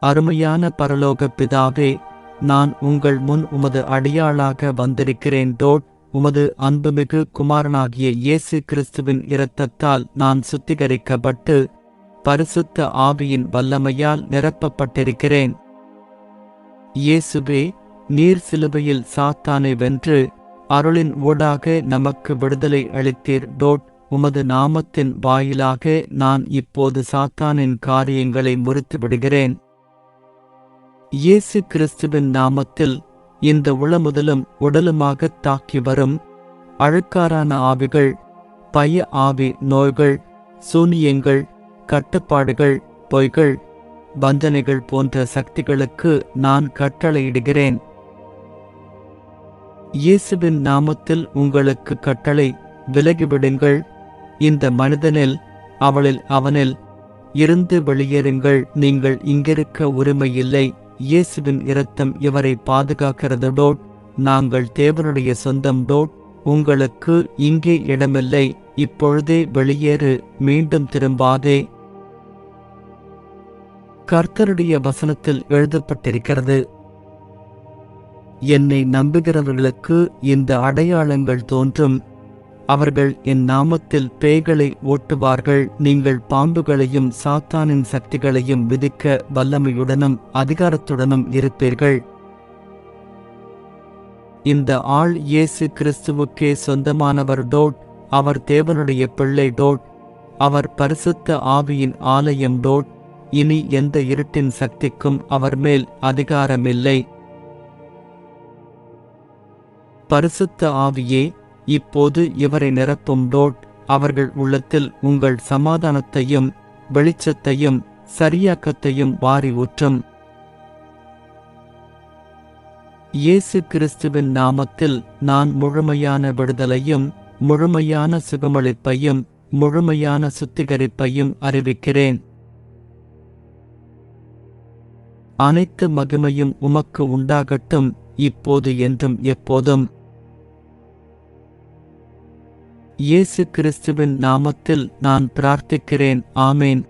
அருமையான பரலோக பிதாவே, நான் உங்கள் முன் உமது அடியாளாக வந்திருக்கிறேன். உமது அன்புமிகு குமாரனாகிய இயேசு கிறிஸ்துவின் இரத்தத்தால் நான் சுத்திகரிக்கப்பட்டு பரிசுத்த ஆவியின் வல்லமையால் நிரப்பப்பட்டிருக்கிறேன். இயேசுவே, நீர் சிலுவையில் சாத்தானை வென்று அருளின் ஊடாக நமக்கு விடுதலை அளித்தீர். உமது நாமத்தின் வாயிலாக நான் இப்போது சாத்தானின் காரியங்களை முறித்து விடுகிறேன். இயேசு கிறிஸ்துவின் நாமத்தில் இந்த உளமுதலும் உடலுமாக தாக்கி வரும் அழுக்காரான ஆவிகள், பய ஆவி, நோய்கள், சூனியங்கள், கட்டுப்பாடுகள், பொய்கள், வஞ்சனைகள் போன்ற சக்திகளுக்கு நான் கட்டளையிடுகிறேன். இயேசுவின் நாமத்தில் உங்களுக்கு கட்டளை, விலகிவிடுங்கள். இந்த மனிதனில், அவளில், அவனில் இருந்து வெளியேறுங்கள். நீங்கள் இங்கிருக்க உரிமையில்லை. இயேசுவின் இரத்தம் இவரை பாதுகாக்கிறது. நாங்கள் தேவனுடைய சொந்தம். உங்களுக்கு இங்கே இடமில்லை. இப்பொழுதே வெளியேறு, மீண்டும் திரும்பாதே. கர்த்தருடைய வசனத்தில் எழுதப்பட்டிருக்கிறது, என்னை நம்புகிறவர்களுக்கு இந்த அடையாளங்கள் தோன்றும். அவர்கள் என் நாமத்தில் பேய்களை ஓட்டுவார்கள். நீங்கள் பாம்புகளையும் சாத்தானின் சக்திகளையும் விதிக்க வல்லமையுடனும் அதிகாரத்துடனும் இருப்பீர்கள். இந்த ஆள் இயேசு கிறிஸ்துவுக்கே சொந்தமானவர். அவர் தேவனுடைய பிள்ளை. அவர் பரிசுத்த ஆவியின் ஆலயம். இனி எந்த இருட்டின் சக்திக்கும் அவர் மேல் அதிகாரமில்லை. பரிசுத்த ஆவியே, இப்போது இவரை நிரப்பும். அவர்கள் உள்ளத்தில் உங்கள் சமாதானத்தையும் வெளிச்சத்தையும் சரியாக்கத்தையும் வாரி ஊற்றும். இயேசு கிறிஸ்துவின் நாமத்தில் நான் முழுமையான விடுதலையும் முழுமையான சுகமளிப்பையும் முழுமையான சுத்திகரிப்பையும் அறிவிக்கிறேன். அனைத்து மகிமையும் உமக்கு உண்டாகட்டும், இப்போது என்றும் எப்போதும். இயேசு கிறிஸ்துவின் நாமத்தில் நான் பிரார்த்திக்கிறேன். ஆமேன்.